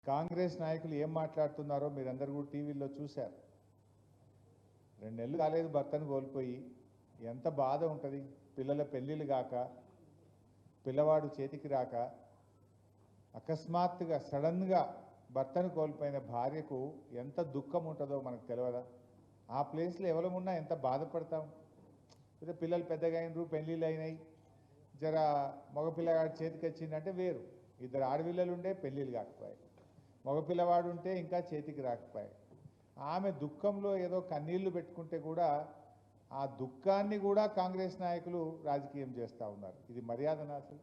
కాంగ్రెస్ నాయకులు ఏం మాట్లాడుతున్నారో మీరందరూ కూడా టీవీలో చూశారు. 2 నెలలు కాలేదు భర్తను కోల్పోయి ఎంత బాధ ఉంటుంది. పిల్లల పెళ్ళిళ్ళు కాక, పిల్లవాడు చేతికి రాక, అకస్మాత్తుగా సడన్గా భర్తను కోల్పోయిన భార్యకు ఎంత దుఃఖం ఉంటుందో మనకు తెలియదా? ఆ ప్లేస్లో ఎవరమున్నా ఎంత బాధపడతాం. అయితే పిల్లలు పెద్దగా అయినరు, పెళ్ళిళ్ళు అయినాయి, జర మగపిల్లగాడు చేతికి వచ్చిందంటే వేరు. 2 ఆడపిల్లలు ఉండే పెళ్ళిళ్ళు కాకపోయాయి, మగపిల్లవాడు ఉంటే ఇంకా చేతికి రాకపోయాయి. ఆమె దుఃఖంలో ఏదో కన్నీళ్లు పెట్టుకుంటే కూడా ఆ దుఃఖాన్ని కూడా కాంగ్రెస్ నాయకులు రాజకీయం చేస్తూ ఉన్నారు. ఇది మర్యాదనా? అసలు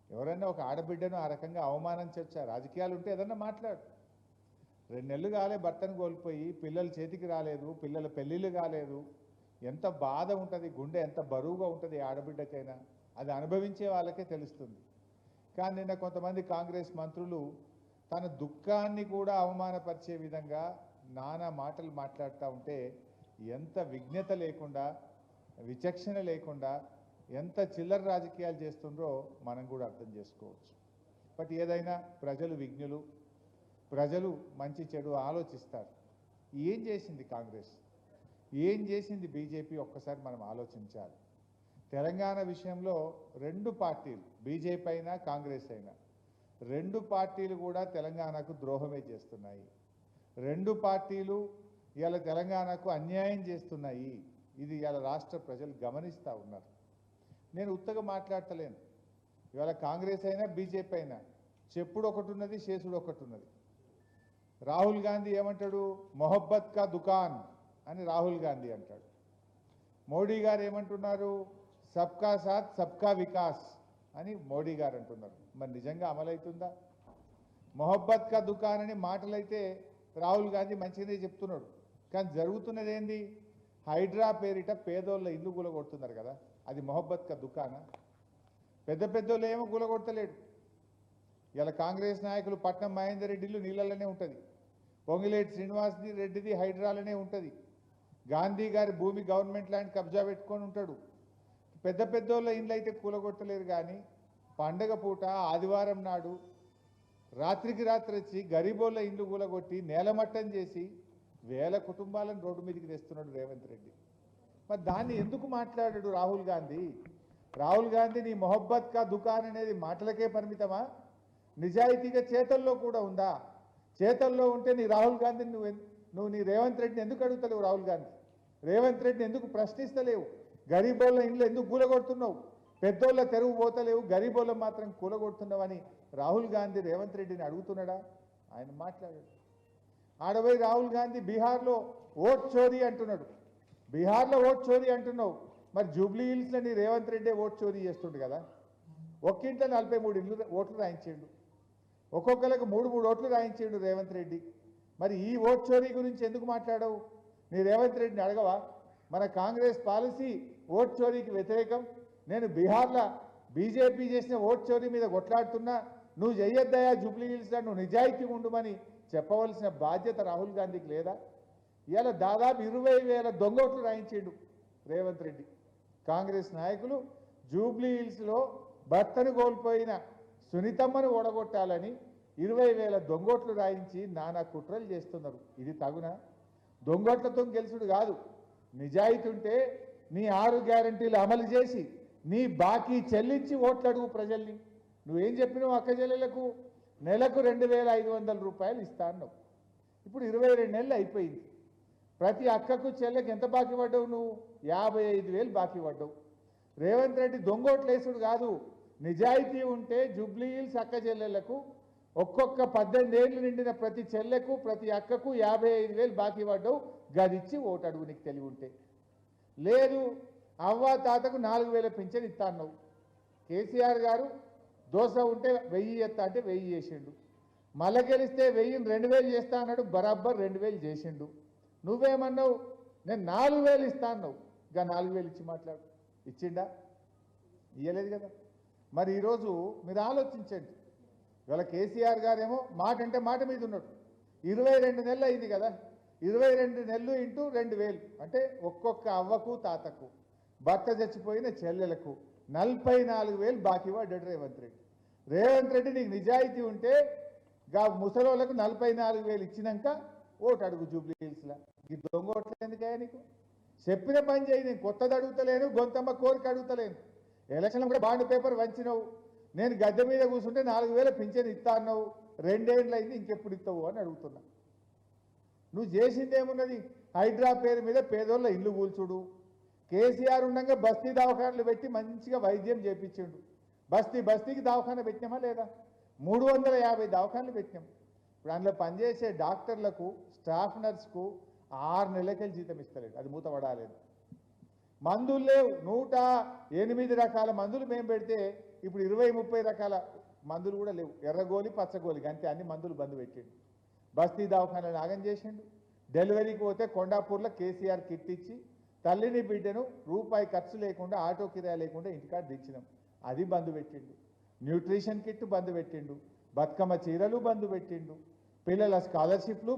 ఎవరైనా ఒక ఆడబిడ్డను ఆ రకంగా అవమానించవచ్చా? రాజకీయాలు ఉంటే ఏదన్నా మాట్లాడు. 2 నెలలు కాలే భర్తను కోల్పోయి, పిల్లలు చేతికి రాలేదు, పిల్లల పెళ్ళిళ్ళు కాలేదు, ఎంత బాధ ఉంటుంది, గుండె ఎంత బరువుగా ఉంటుంది ఆడబిడ్డకైనా. అది అనుభవించే వాళ్ళకే తెలుస్తుంది. కానీ నిన్న కొంతమంది కాంగ్రెస్ మంత్రులు తన దుఃఖాన్ని కూడా అవమానపరిచే విధంగా నానా మాటలు మాట్లాడుతూ ఉంటే ఎంత విజ్ఞత లేకుండా, విచక్షణ లేకుండా, ఎంత చిల్లర రాజకీయాలు చేస్తుండ్రో మనం కూడా అర్థం చేసుకోవచ్చు. బట్ ఏదైనా ప్రజలు విజ్ఞులు, ప్రజలు మంచి చెడు ఆలోచిస్తారు. ఏం చేసింది కాంగ్రెస్, ఏం చేసింది బీజేపీ, ఒక్కసారి మనం ఆలోచించాలి. తెలంగాణ విషయంలో 2 పార్టీలు, బీజేపీ అయినా కాంగ్రెస్ అయినా, 2 పార్టీలు కూడా తెలంగాణకు ద్రోహమే చేస్తున్నాయి. 2 పార్టీలు ఇవాళ తెలంగాణకు అన్యాయం చేస్తున్నాయి. ఇది ఇవాళ రాష్ట్ర ప్రజలు గమనిస్తూ ఉన్నారు. నేను ఉత్తగా మాట్లాడతలేను. ఇవాళ కాంగ్రెస్ అయినా బీజేపీ అయినా చెప్పుడు ఒకటి ఉన్నది, చేసుడు ఒకటి ఉన్నది. రాహుల్ గాంధీ ఏమంటాడు? మొహబ్బత్ కా దుకాన్ అని రాహుల్ గాంధీ అంటాడు. మోడీ గారు ఏమంటున్నారు? సబ్కా సాత్ సబ్కా వికాస్ అని మోడీ గారు అంటున్నారు. మరి నిజంగా అమలవుతుందా? మొహబ్బత్ కా దుకాన్ అని మాటలైతే రాహుల్ గాంధీ మంచిగానే చెప్తున్నాడు, కానీ జరుగుతున్నది ఏంది? హైడ్రా పేరిట పేదోళ్ళ ఇల్లు కూలగొడుతున్నారు కదా, అది మొహబ్బత్ కా దుకానా? పెద్ద పెద్దోళ్ళు ఏమో కూలగొడతలేడు. ఇలా కాంగ్రెస్ నాయకులు పట్నం మహేందర్ రెడ్డి ఇల్లు నీళ్ళలోనే ఉంటుంది, పొంగిలేటి శ్రీనివాస్ రెడ్డిది హైడ్రాలోనే ఉంటుంది, గాంధీ గారి భూమి గవర్నమెంట్ ల్యాండ్ కబ్జా పెట్టుకొని ఉంటాడు. పెద్ద పెద్దోళ్ళ ఇండ్లు అయితే కూలగొట్టలేరు, కానీ పండగ పూట ఆదివారం నాడు రాత్రికి రాత్రి వచ్చి గరీబోళ్ళ ఇండ్లు కూలగొట్టి నేలమట్టం చేసి వేల కుటుంబాలను రోడ్డు మీదకి తెస్తున్నాడు రేవంత్ రెడ్డి. మరి దాన్ని ఎందుకు మాట్లాడాడు రాహుల్ గాంధీ? రాహుల్ గాంధీ నీ మొహబ్బత్ కా దుకాన్ అనేది మాటలకే పరిమితమా? నిజాయితీగా చేతల్లో కూడా ఉందా? చేతల్లో ఉంటే నీ రాహుల్ గాంధీని నువ్వు నీ రేవంత్ రెడ్డిని ఎందుకు అడుగుతలేవు? రాహుల్ గాంధీ రేవంత్ రెడ్డిని ఎందుకు ప్రశ్నిస్తలేవు? గరీబోళ్ళ ఇండ్లు ఎందుకు కూలగొడుతున్నావు? పెద్దోళ్ళ తెరువు పోతలేవు, గరీబోళ్ళ మాత్రం కూలగొడుతున్నావని రాహుల్ గాంధీ రేవంత్ రెడ్డిని అడుగుతున్నాడా? ఆయన మాట్లాడాడు. ఆడపోయి రాహుల్ గాంధీ బీహార్లో ఓట్ చోరీ అంటున్నాడు. బీహార్లో ఓట్ చోరీ అంటున్నావు, మరి జూబ్లీ హిల్స్లో నీ రేవంత్ రెడ్డి ఓట్ చోరీ చేస్తుండు కదా. ఒక్కింట్లో 43 ఓట్లు రాయించాడు, ఒక్కొక్కరికి 3 ఓట్లు రాయించాడు రేవంత్ రెడ్డి. మరి ఈ ఓట్ చోరీ గురించి ఎందుకు మాట్లాడవు? నీ రేవంత్ రెడ్డిని అడగవా? మన కాంగ్రెస్ పాలసీ ఓట్ చోరీకి వ్యతిరేకం, నేను బీహార్లో బీజేపీ చేసిన ఓట్ చోరీ మీద కొట్లాడుతున్నా, నువ్వు చెయ్యొద్దయా జూబ్లీ హిల్స్లో, నువ్వు నిజాయితీ ఉండమని చెప్పవలసిన బాధ్యత రాహుల్ గాంధీకి లేదా? ఇవాళ దాదాపు 20,000 దొంగ ఓట్లు రాయించాడు రేవంత్ రెడ్డి. కాంగ్రెస్ నాయకులు జూబ్లీ హిల్స్లో భర్తను కోల్పోయిన సునీతమ్మను ఓడగొట్టాలని 20,000 దొంగోట్లు రాయించి నానా కుట్రలు చేస్తున్నారు. ఇది తగునా? దొంగోట్లతో గెలుచుడు కాదు. నిజాయితీ ఉంటే నీ 6 గ్యారంటీలు అమలు చేసి నీ బాకీ చెల్లించి ఓట్లు అడుగు ప్రజల్ని. నువ్వేం చెప్పినావు? అక్క చెల్లెలకు నెలకు 2,500 రూపాయలు ఇస్తా అన్నావు. ఇప్పుడు 22 నెలలు అయిపోయింది. ప్రతి అక్కకు చెల్లెకి ఎంత బాకీ పడ్డావు? నువ్వు 55,000 బాకీ పడ్డావు. రేవంత్ రెడ్డి దొంగోట్లు వేసుడు కాదు, నిజాయితీ ఉంటే జూబ్లీ హిల్స్ అక్క చెల్లెళ్లకు ఒక్కొక్క 18 ఏళ్ళు నిండిన ప్రతి చెల్లెకు ప్రతి అక్కకు 55,000 బాకీ పడ్డావు. గదిచ్చి ఓటు అడుగు నీకు తెలివి ఉంటే. లేదు, అవ్వ తాతకు 4,000 పింఛన్ ఇస్తా అన్నావు. కేసీఆర్ గారు దోశ ఉంటే 1000 ఎత్తా అంటే 1000 చేసిండు. మళ్ళా గెలిస్తే 1000ని 2,000 చేస్తా అన్నాడు, బరాబర్ 2,000 చేసిండు. నువ్వేమన్నావు? నేను 4,000 ఇస్తా అన్నావు. ఇంకా 4,000 ఇచ్చి మాట్లాడు. ఇచ్చిండా? ఇయ్యలేదు కదా. మరి ఈరోజు మీరు ఆలోచించండి. ఇవాళ కేసీఆర్ గారేమో మాట అంటే మాట మీద ఉన్నాడు. 22 నెలలు అయింది కదా, 22 నెలలు ఇంటూ 2,000 అంటే ఒక్కొక్క అవ్వకు తాతకు భర్త చచ్చిపోయిన చెల్లెలకు 44,000 బాకీ పడ్డాడు రేవంత్ రెడ్డి. రేవంత్ రెడ్డి నీకు నిజాయితీ ఉంటే ముసలోళ్ళకు 44,000 ఇచ్చినాక ఓటు అడుగు జూబ్లీ హిల్స్లో. ఈ దొంగ ఓట్లు ఎందుకయ్యా నీకు? చెప్పిన పని చేయి. నేను కొత్తది అడుగుతలేను, గొంతమ్మ కోరిక అడుగుతలేను. ఎలక్షన్లో కూడా బాండ్ పేపర్ వంచినావు. నేను గద్దె మీద కూర్చుంటే 4,000 పింఛన్ ఇస్తా అన్నావు. 2 ఏళ్ళు అయింది, ఇంకెప్పుడు ఇస్తావు అని అడుగుతున్నా. నువ్వు చేసింది ఏమున్నది? హైడ్రా పేరు మీద పేదోళ్ళ ఇల్లు కూల్చుడు. కేసీఆర్ ఉండగా బస్తీ దవాఖానలు పెట్టి మంచిగా వైద్యం చేయించిండు. బస్తీకి దవాఖాన పెట్టినామా లేదా? 350 దవాఖానలు పెట్టినాం. ఇప్పుడు అందులో పనిచేసే డాక్టర్లకు, స్టాఫ్ నర్స్కు 6 నెలలకెళ్ళి జీతం ఇస్తలేదు. అది మూతపడాలేదు. మందులు లేవు. 108 రకాల మందులు మేము పెడితే ఇప్పుడు 20-30 రకాల మందులు కూడా లేవు. ఎర్రగోలి, పచ్చగోలి అంతే, అన్ని మందులు బంద్ పెట్టిండు. బస్తీ దవాఖానలు నాగం చేసిండు. డెలివరీకి పోతే కొండాపూర్లో కేసీఆర్ కిట్ ఇచ్చి తల్లిని బిడ్డను రూపాయి ఖర్చు లేకుండా, ఆటో కిరాయి లేకుండా ఇంటికాడ దించినాం. అది బంద్ పెట్టిండు. న్యూట్రిషన్ కిట్ బంద్ పెట్టిండు. బతుకమ్మ చీరలు బంద్ పెట్టిండు. పిల్లల స్కాలర్షిప్లు